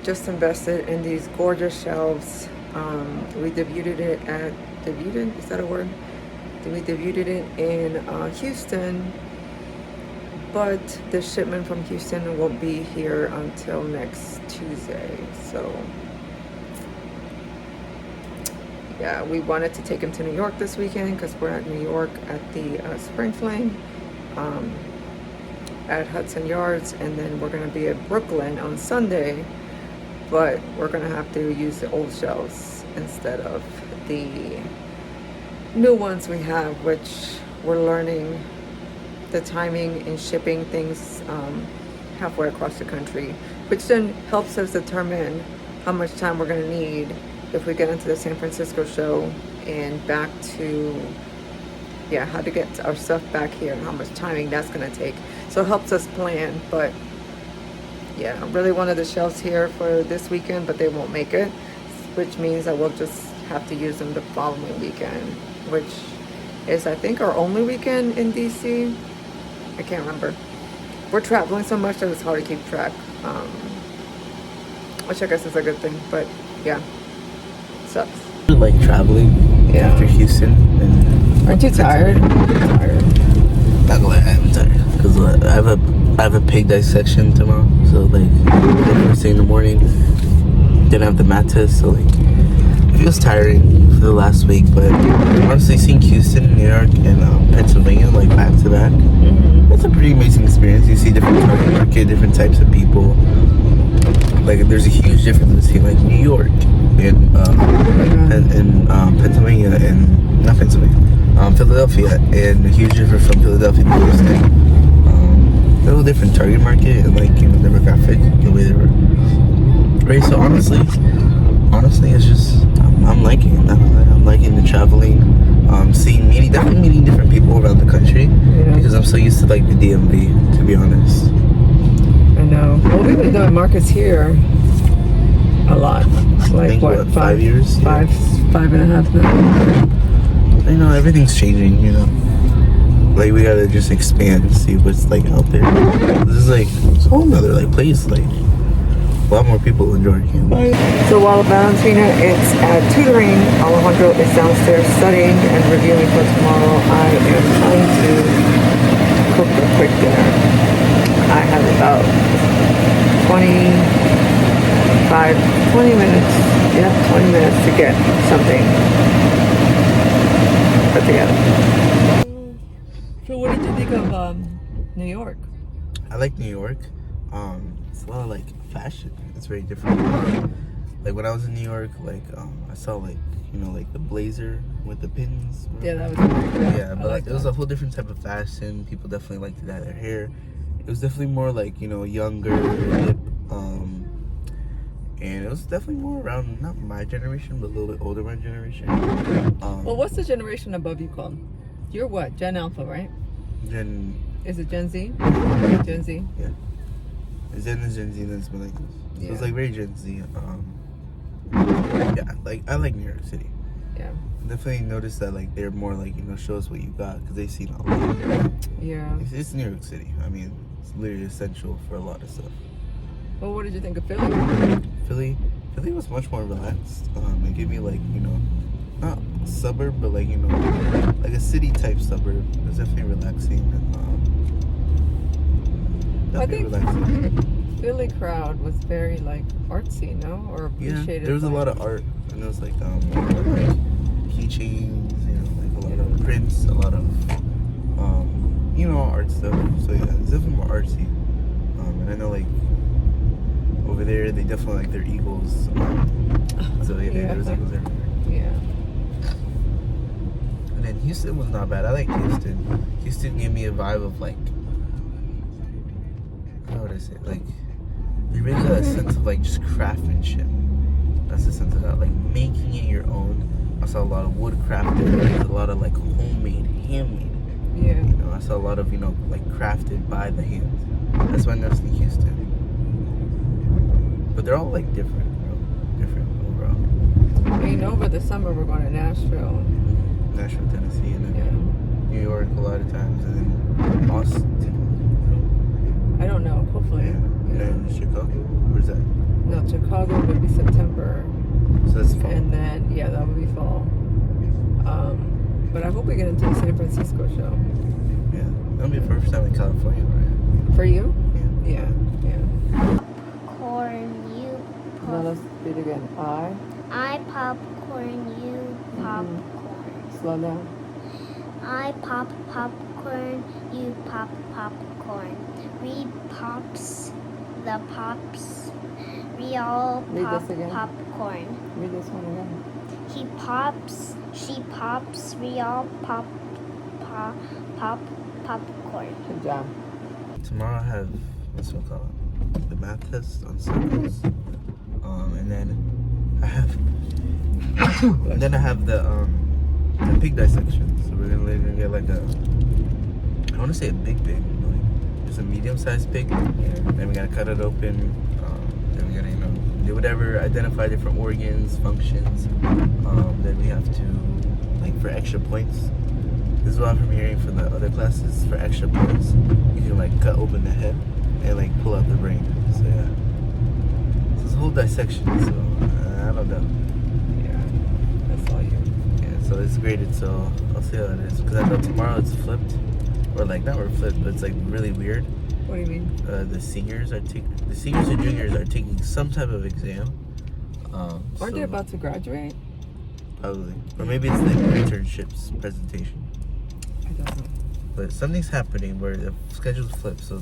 just invested in these gorgeous shelves. We debuted it at debuted. Is that a word? We debuted it in Houston, but the shipment from Houston will be here until next Tuesday. So yeah, we wanted to take him to New York this weekend because we're at New York at the Spring Flame at Hudson Yards, and then we're going to be at Brooklyn on Sunday, but we're going to have to use the old shelves instead of the new ones we have, which we're learning the timing and shipping things halfway across the country, which then helps us determine how much time we're going to need if we get into the San Francisco show and back to, how to get our stuff back here and how much timing that's going to take. So it helps us plan. But yeah, I really wanted the shelves here for this weekend, but they won't make it, which means that we'll just have to use them the following weekend, which is, I think, our only weekend in DC. I can't remember. We're traveling so much that it's hard to keep track, which I guess is a good thing, but yeah, sucks. Like traveling after Houston. And aren't you tired? Not gonna lie, I'm tired because I have a pig dissection tomorrow. So like first thing in the morning, didn't have the mat test, so like it feels tiring for the last week. But honestly, seeing Houston, New York, and Pennsylvania like back to back, it's a pretty amazing experience. You see different target market, different types of people. Like there's a huge difference between like New York and Pennsylvania and not Pennsylvania, Philadelphia, and a huge difference from Philadelphia to Houston. A little different target market and like demographic, the way they were raised. So honestly, it's just I'm liking it. I'm liking the traveling, definitely meeting different people around the country because I'm so used to like the DMV, to be honest. I know. Well, we've been doing markets here a lot. Like what, 5 years? Five and a half now. I know everything's changing, Like we gotta just expand and see what's like out there. This is like a whole nother like place, like a lot more people enjoying it. So while Valentina is tutoring, Alejandro is downstairs studying and reviewing for tomorrow. I am trying to cook a quick dinner. I have about 20 minutes. Yeah, 20 minutes to get something put together. So what did you think of New York? I like New York. It's a lot of like fashion. It's very different. Like when I was in New York, like I saw like like the blazer with the pins. Yeah, that was great. Yeah, but like it was a whole different type of fashion. People definitely liked to dye their hair. It was definitely more like younger, hip, and it was definitely more around not my generation, but a little bit older my generation. Well, what's the generation above you called? You're what? Gen Alpha, right? Is it Gen Z? Gen Z? Yeah. Gen Z, then it's millennials. So it's like very Gen Z. Yeah, like I like New York City. Yeah. Definitely noticed that like they're more like show us what you got because they've seen a lot. Yeah. It's New York City. I mean, it's literally essential for a lot of stuff. Well, what did you think of Philly? Philly was much more relaxed. It gave me like not suburb, but like like a city type suburb. It was definitely relaxing and I think relaxing. Philly crowd was very like artsy, no? Or appreciated. Yeah, there was a lot of art, and there was like keychains, like a lot of prints, a lot of art stuff. So yeah, it's definitely more artsy. And I know like over there they definitely like their eagles. So yeah, there was eagles everywhere. Yeah. And then Houston was not bad. I like Houston. Houston gave me a vibe of like, how would I say it? Like you really got a sense of like just craftsmanship. That's the sense of that, like making it your own. I saw a lot of woodcrafted, a lot of like homemade, handmade. Yeah. I saw a lot of like crafted by the hands. That's why I noticed in Houston. But they're all like different, different overall. Over the summer we're going to Nashville, Tennessee, and then New York a lot of times, and then Austin. I don't know. Hopefully. Yeah. And then Chicago. Where's that? No, Chicago would be September. So that's fall. And then, yeah, that would be fall. But I hope we get into the San Francisco show. Yeah, that'll be the first time in California, right? For you? Yeah. Yeah. Corn, you Now let's do it again. I popcorn, you popcorn. Slow down. I pop popcorn, you pop popcorn. We pops, the pops. We all Read pop this again. popcorn. Read this one again. He pops, she pops. We all pop popcorn. Good job. Tomorrow I have, what's it called? The math test on Sundays. And then I have the pig dissection. So we're gonna get like I want to say a big pig, like just a medium-sized pig. Then we gotta cut it open. Then we gotta do whatever, identify different organs, functions. Then we have to, like, for extra points. This is what I'm hearing from the other classes. For extra points, you can like cut open the head and like pull out the brain. So yeah, so it's a whole dissection. So I don't know. Yeah, that's all you. Yeah, so it's graded. So I'll see how it is. Because I know tomorrow it's flipped, or like not flipped, but it's like really weird. What do you mean? The seniors and juniors are taking some type of exam. Aren't they about to graduate? Probably, or maybe it's like internships presentation. I don't know. But something's happening where the schedule's flipped. So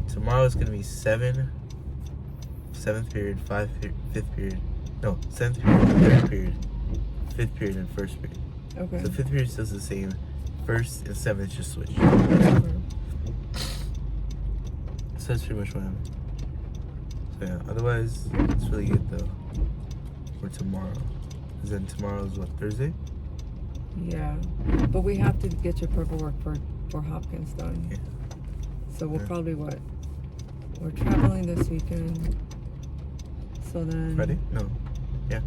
tomorrow is gonna be 7th period, 5th period. No, 7th period, 3rd period, 5th period, and 1st period. Okay. So 5th period stays the same. 1st and 7th just switch. So that's pretty much what happened. So yeah, otherwise it's really good though for tomorrow. Because then tomorrow's what, Thursday? Yeah, but we have to get your paperwork for Hopkins done. Yeah. So we'll Yeah. probably we're traveling this weekend. So then Friday? No. Yeah.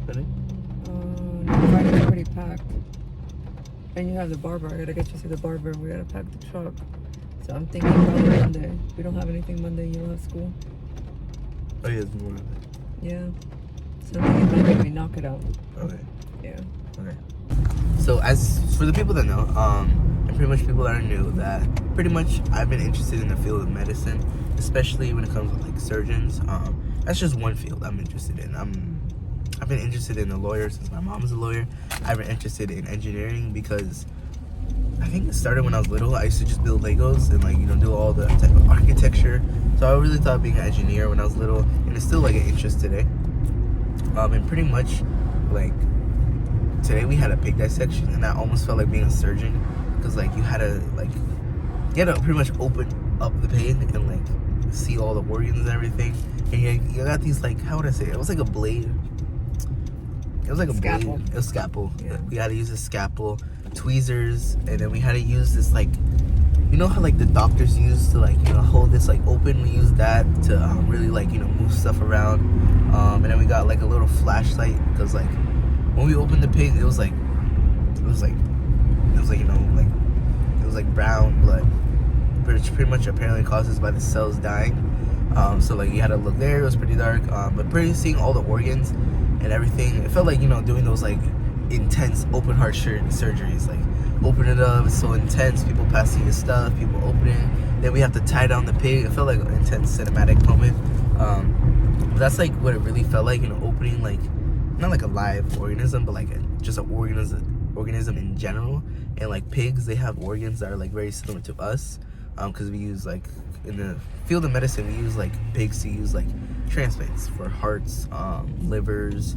Friday? No, Friday's pretty packed. And you have the barber. I gotta get you to the barber. We gotta pack the truck. So I'm thinking probably Monday. We don't have anything Monday. You don't have school. Oh yeah, it's more. Yeah. So I'm thinking Monday we knock it out. Okay. Yeah. Okay. So as for the people that know, and pretty much people that are new, that pretty much I've been interested in the field of medicine, especially when it comes to like surgeons. That's just one field I'm interested in. I've been interested in a lawyer since my mom's a lawyer. I've been interested in engineering because I think it started when I was little. I used to just build Legos and like do all the type of architecture. So I really thought being an engineer when I was little, and it's still like an interest today. And pretty much like today we had a pig dissection, and I almost felt like being a surgeon because like you had to pretty much open up the pig and like see all the organs and everything. And you got these like, how would I say it? It was like a blade. It was like a Scalpel. blade. A scalpel. Yeah. We had to use a scalpel, tweezers, and then we had to use this like, you know how like the doctors use to like hold this like open. We used that to really like move stuff around. And then we got like a little flashlight because like when we opened the pig, it was like brown blood, which pretty much apparently causes by the cells dying. So like you had to look there. It was pretty dark, but pretty seeing all the organs and everything. It felt like doing those like intense open heart surgeries. Like open it up, it's so intense. People passing your stuff, people opening. Then we have to tie down the pig. It felt like an intense cinematic moment. But that's like what it really felt like. Opening like not like a live organism, but like just an organism in general. And like pigs, they have organs that are like very similar to us. Because we use like in the field of medicine, we use like pigs to use like transplants for hearts, livers,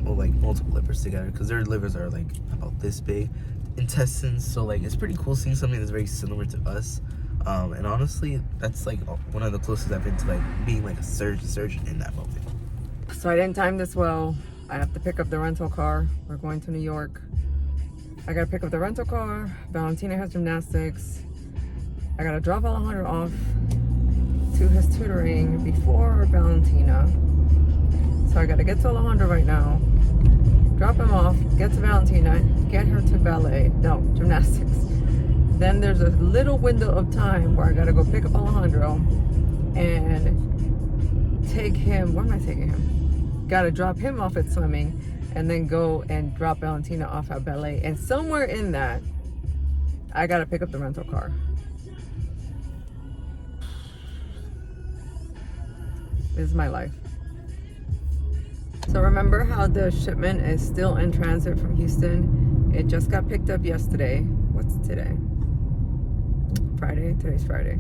or like multiple livers together, because their livers are like about this big, intestines. So like it's pretty cool seeing something that's very similar to us. And honestly, that's like one of the closest I've been to like being like a surgeon in that moment. So I didn't time this well. I have to pick up the rental car. We're going to New York. I gotta pick up the rental car. Valentina has gymnastics. I gotta drop Alejandro off to his tutoring before Valentina. So I gotta get to Alejandro right now, drop him off, get to Valentina, get her to gymnastics. Then there's a little window of time where I gotta go pick up Alejandro and take him. Where am I taking him? Gotta drop him off at swimming and then go and drop Valentina off at ballet. And somewhere in that, I gotta pick up the rental car. This is my life. So remember how the shipment is still in transit from Houston? It just got picked up yesterday. What's today? Friday? Today's Friday.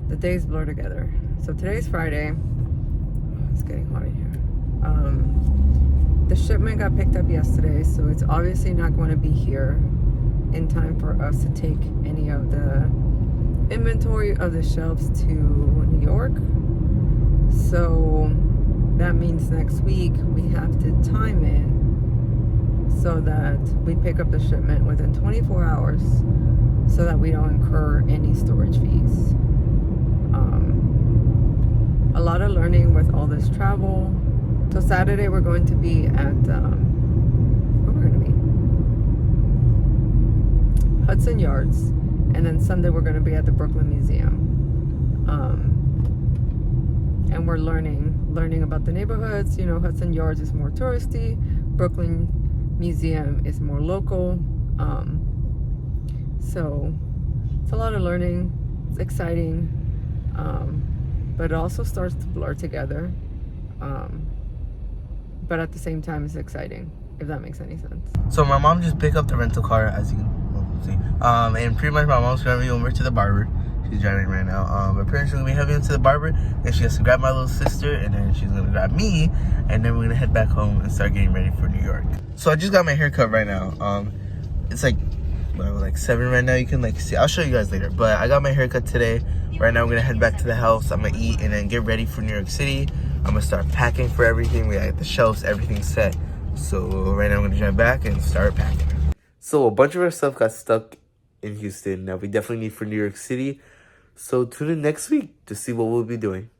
The days blur together. So today's Friday. Oh, it's getting hot in here. The shipment got picked up yesterday, so it's obviously not going to be here in time for us to take any of the inventory of the shelves to New York. So that means next week we have to time it so that we pick up the shipment within 24 hours so that we don't incur any storage fees. A lot of learning with all this travel. So Saturday we're going to be at where we're going to be? Hudson Yards, and then Sunday we're going to be at the Brooklyn Museum. And we're learning about the neighborhoods. You know, Hudson Yards is more touristy. Brooklyn Museum is more local. So it's a lot of learning. It's exciting, but it also starts to blur together. But at the same time, it's exciting, if that makes any sense. So my mom just picked up the rental car, as you can see. And pretty much my mom's driving over to the barber. She's driving right now. But pretty much she's gonna be heading into the barber. Then she has to grab my little sister, and then she's gonna grab me, and then we're gonna head back home and start getting ready for New York. So I just got my haircut right now. It's like 7 right now. You can see. I'll show you guys later. But I got my haircut today. Right now we're gonna head back to the house. I'm gonna eat and then get ready for New York City. I'm gonna start packing for everything. We got the shelves, everything set. So right now I'm gonna drive back and start packing. So a bunch of our stuff got stuck in Houston that we definitely need for New York City. So tune in next week to see what we'll be doing.